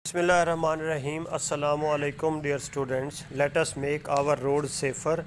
Bismillahirrahmanirrahim. Assalamu alaikum dear students. Let us make our roads safer.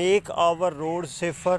make our roads safer.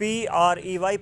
PREY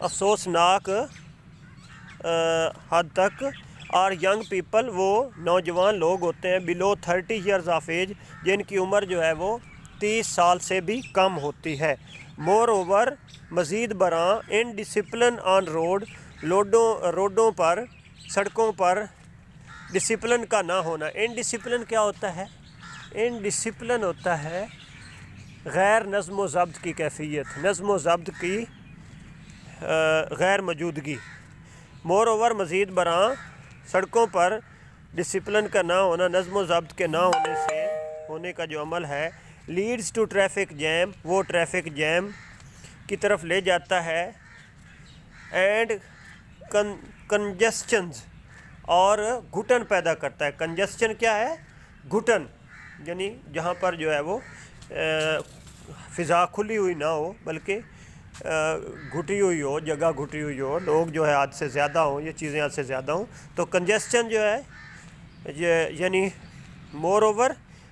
افسوسناک حد تک اور young people وہ نوجوان لوگ ہوتے ہیں below 30 years of age جن کی عمر جو ہے وہ 30 سال سے بھی کم ہوتی ہے. مور اوور مزید برآں ان ڈسپلن آن روڈ روڈوں پر سڑکوں پر ڈسپلن کا نہ ہونا. ان ڈسپلن کیا ہوتا ہے؟ ان ڈسپلن ہوتا ہے غیر نظم و ضبط کی کیفیت، نظم و ضبط کی غیر موجودگی. مور اوور مزید برآں سڑکوں پر ڈسپلن کا نہ ہونا، نظم و ضبط کے نہ ہونے کا جو عمل ہے لیڈز ٹو ٹریفک جیم، وہ ٹریفک جیم کی طرف لے جاتا ہے. اینڈ کنجسچنز، اور گھٹن پیدا کرتا ہے. کنجسچن کیا ہے؟ گھٹن، یعنی جہاں پر جو ہے وہ فضا کھلی ہوئی نہ ہو بلکہ گھٹی ہوئی ہو، جگہ گھٹی ہوئی ہو، لوگ جو ہے حد سے زیادہ ہوں، یہ چیزیں حد سے زیادہ ہوں، تو کنجسچن جو ہے یعنی مور اوور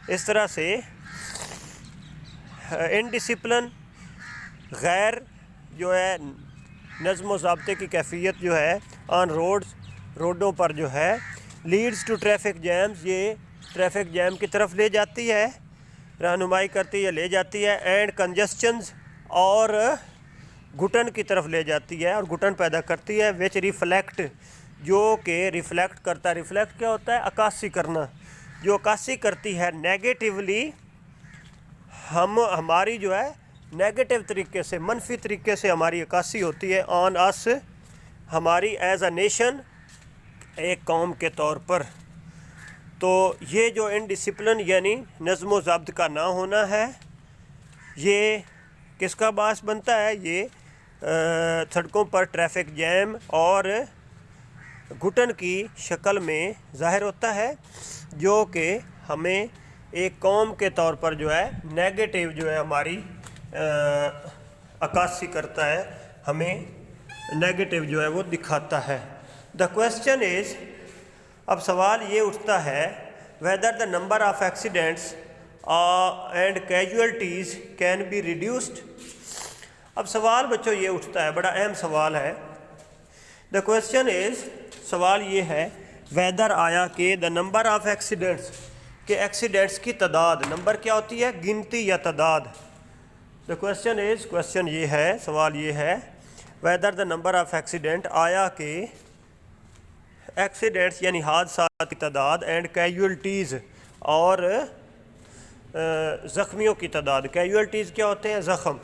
اس طرح سے انڈسپلن غیر جو ہے نظم و ضابطے کی کیفیت جو ہے آن روڈوں پر جو ہے لیڈز ٹو ٹریفک جیمز، یہ ٹریفک جیم کی طرف لے جاتی ہے، رہنمائی کرتی ہے، لے جاتی ہے. اینڈ کنجسچنز، اور گھٹن کی طرف لے جاتی ہے اور گھٹن پیدا کرتی ہے. وچ ریفلیکٹ، جو کہ ریفلیکٹ کرتا ہے. ریفلیکٹ کیا ہوتا ہے؟ عکاسی کرنا. جو عکاسی کرتی ہے نیگیٹیولی، ہماری جو ہے نیگیٹو طریقے سے، منفی طریقے سے ہماری عکاسی ہوتی ہے آن اس، ہماری ایز اے نیشن، ایک قوم کے طور پر. تو یہ جو انڈسپلن یعنی نظم و ضبط کا نہ ہونا ہے، یہ کس کا باعث بنتا ہے؟ یہ سڑکوں پر ٹریفک جیم اور گھٹن کی شکل میں ظاہر ہوتا ہے، جو کہ ہمیں ایک قوم کے طور پر جو ہے نیگیٹو جو ہے ہماری عکاسی کرتا ہے، ہمیں نیگیٹو جو ہے وہ دکھاتا ہے. دا کویسچن از، اب سوال یہ اٹھتا ہے whether the number of accidents and casualties can be reduced. اب سوال بچوں یہ اٹھتا ہے، بڑا اہم سوال ہے. دا کویسچن از، سوال یہ ہے whether آیا کہ the number of accidents، کہ ایکسیڈنٹس کی تعداد، نمبر کیا ہوتی ہے؟ گنتی یا تعداد. دا کویسچن از، کویسچن یہ ہے، سوال یہ ہے whether the number of accident، آیا کہ ایکسیڈنٹس یعنی حادثات کی تعداد، اینڈ کیجولٹیز، اور زخمیوں کی تعداد. کیجولٹیز کیا ہوتے ہیں؟ زخم.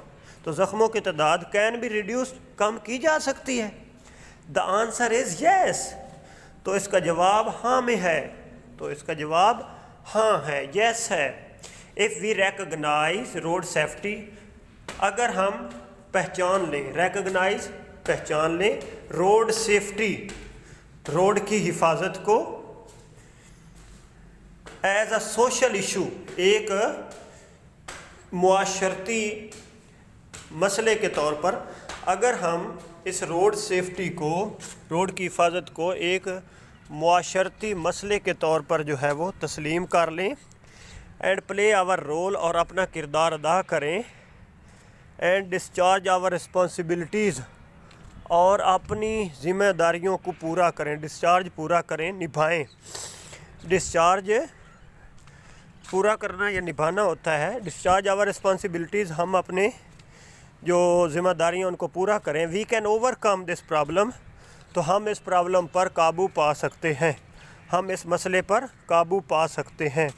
تو زخموں کی تعداد کین بی ریڈیوسڈ، کم کی جا سکتی ہے. دا آنسر از یس. تو اس کا جواب ہاں میں ہے، تو اس کا جواب ہاں ہے، یس ہے. If we recognize road safety, اگر ہم پہچان لیں، ریکگنائز پہچان لیں، روڈ سیفٹی روڈ کی حفاظت کو، ایز اے سوشل ایشو، ایک معاشرتی مسئلے کے طور پر، اگر ہم اس روڈ سیفٹی کو، روڈ کی حفاظت کو ایک معاشرتی مسئلے کے طور پر جو ہے وہ تسلیم کر لیں، اینڈ پلے آور رول، اور اپنا کردار ادا کریں، اینڈ ڈسچارج آور رسپانسبلٹیز، اور اپنی ذمہ داریوں کو پورا کریں، ڈسچارج پورا کریں، نبھائیں. ڈسچارج پورا کرنا یا نبھانا ہوتا ہے. ڈسچارج آور رسپانسبلٹیز، ہم اپنے جو ذمہ داریاں ان کو پورا کریں. We can overcome this problem, تو ہم اس پرابلم پر قابو پا سکتے ہیں، ہم اس مسئلے پر قابو پا سکتے ہیں.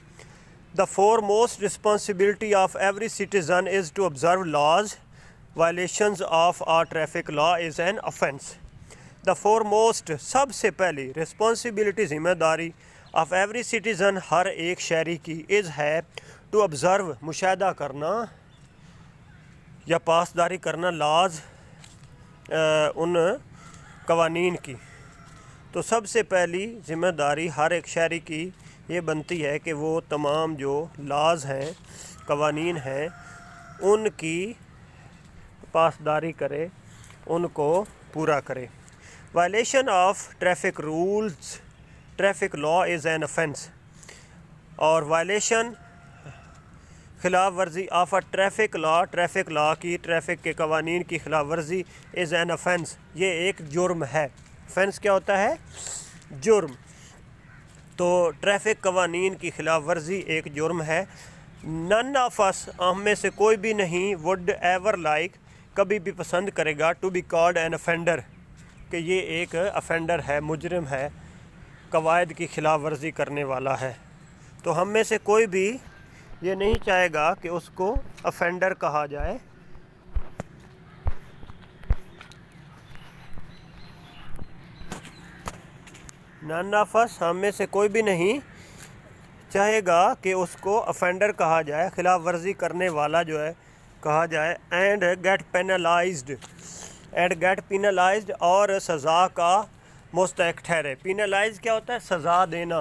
The foremost responsibility of every citizen is to observe laws. Violations of our traffic law is an offence. The foremost، سب سے پہلی، responsibility ذمہ داری of every citizen، ہر ایک شہری کی، is ہے to observe، مشاہدہ کرنا یا پاسداری کرنا، laws، ان قوانین کی. تو سب سے پہلی ذمہ داری ہر ایک شہری کی یہ بنتی ہے کہ وہ تمام جو laws ہیں، قوانین ہیں، ان کی پاسداری کرے، ان کو پورا کرے. Violation of traffic rules, traffic law is an offence، اور وائلیشن خلاف ورزی of a traffic law, traffic law کی، ٹریفک کے قوانین کی خلاف ورزی از این offense، یہ ایک جرم ہے۔ offense کیا ہوتا ہے؟ جرم۔ تو ٹریفک قوانین کی خلاف ورزی ایک جرم ہے۔ none of us، ہم میں سے کوئی بھی نہیں، would ever like، کبھی بھی پسند کرے گا to be called an offender، کہ یہ ایک offender ہے، مجرم ہے، قواعد کی خلاف ورزی کرنے والا ہے۔ تو ہم میں سے کوئی بھی یہ نہیں چاہے گا کہ اس کو offender کہا جائے۔ none of us، ہم میں سے کوئی بھی نہیں چاہے گا کہ اس کو offender کہا جائے، خلاف ورزی کرنے والا جو ہے کہا جائے، and get penalized، اور سزا کا مستحق ٹھہرے۔ penalize کیا ہوتا ہے؟ سزا دینا،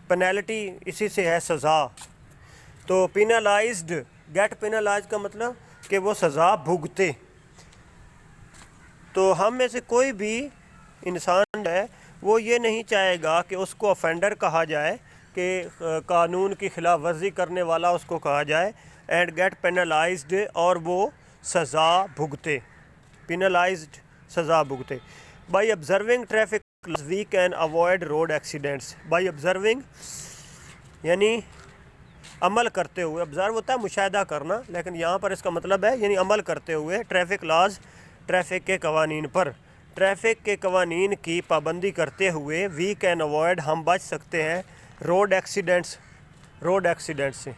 پینلٹی اسی سے ہے سزا۔ تو penalized، get penalized کا مطلب کہ وہ سزا بھگتے۔ تو ہم میں سے کوئی بھی انسان ہے وہ یہ نہیں چاہے گا کہ اس کو offender کہا جائے، کہ قانون کی خلاف ورزی کرنے والا اس کو کہا جائے، and get penalized، اور وہ سزا بھگتے، penalized سزا بھگتے۔ by observing traffic laws we can avoid road accidents۔ by observing یعنی عمل کرتے ہوئے، observe ہوتا ہے مشاہدہ کرنا، لیکن یہاں پر اس کا مطلب ہے یعنی عمل کرتے ہوئے، ٹریفک لاز، ٹریفک کے قوانین پر، ٹریفک کے قوانین کی پابندی کرتے ہوئے we can avoid، ہم بچ سکتے ہیں روڈ ایکسیڈنٹ سے۔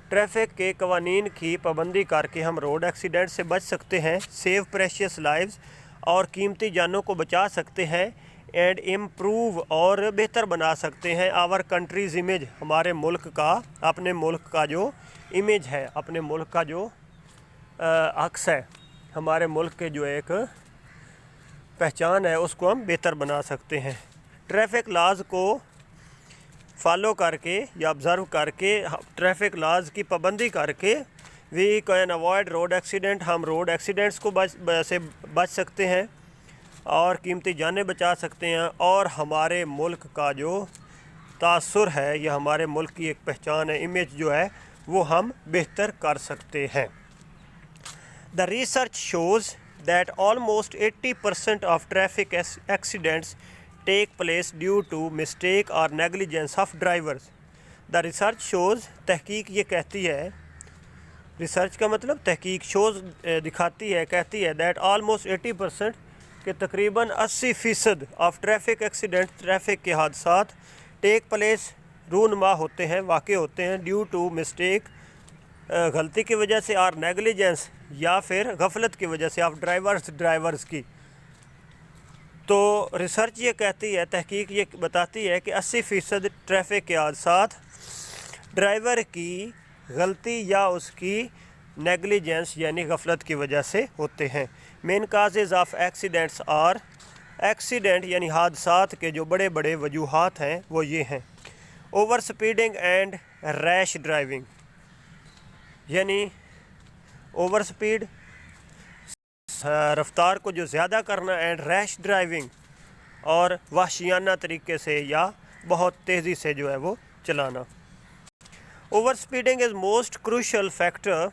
ٹریفک کے قوانین کی پابندی کر کے ہم روڈ ایکسیڈنٹ سے بچ سکتے ہیں، سیو پریشیس لائیوز، اور قیمتی جانوں کو بچا سکتے ہیں، اینڈ امپروو، اور بہتر بنا سکتے ہیں آور کنٹریز امیج، ہمارے ملک کا، اپنے ملک کا جو امیج ہے، اپنے ملک کا جو عکس ہے، ہمارے ملک کے جو ایک پہچان ہے اس کو ہم بہتر بنا سکتے ہیں۔ ٹریفک لاز کو فالو کر کے یا آبزرو کر کے، ٹریفک لاز کی پابندی کر کے we can avoid road accident, ہم روڈ ایکسیڈنٹس کو سے بچ سکتے ہیں اور قیمتی جانیں بچا سکتے ہیں، اور ہمارے ملک کا جو تاثر ہے یا ہمارے ملک کی ایک پہچان ہے، امیج جو ہے، وہ ہم بہتر کر سکتے ہیں۔ The research shows that almost 80% of traffic accidents take place due to mistake or negligence of drivers۔ The research shows، تحقیق یہ کہتی ہے، ریسرچ کا مطلب تحقیق، شوز دکھاتی ہے، کہتی ہے that almost 80%، کہ تقریباً 80% آف ٹریفک ایکسیڈنٹ، ٹریفک کے حادثات، ٹیک پلیس، رونما ہوتے ہیں، واقع ہوتے ہیں، ڈیو ٹو مسٹیک، غلطی کی وجہ سے، اور نیگلیجنس، یا پھر غفلت کی وجہ سے، آف ڈرائیورز کی۔ تو ریسرچ یہ کہتی ہے، تحقیق یہ بتاتی ہے کہ 80% ٹریفک کے حادثات ڈرائیور کی غلطی یا اس کی نیگلیجنس یعنی غفلت کی وجہ سے ہوتے ہیں۔ مین کازز آف ایکسیڈنٹس اور ایکسیڈنٹ یعنی حادثات کے جو بڑے بڑے وجوہات ہیں وہ یہ ہیں: over speeding and rash driving, یعنی اوور سپیڈ، رفتار کو جو زیادہ کرنا، اینڈ ریش ڈرائیونگ، اور وحشیانہ طریقے سے یا بہت تیزی سے جو ہے وہ چلانا۔ Over speeding is most crucial factor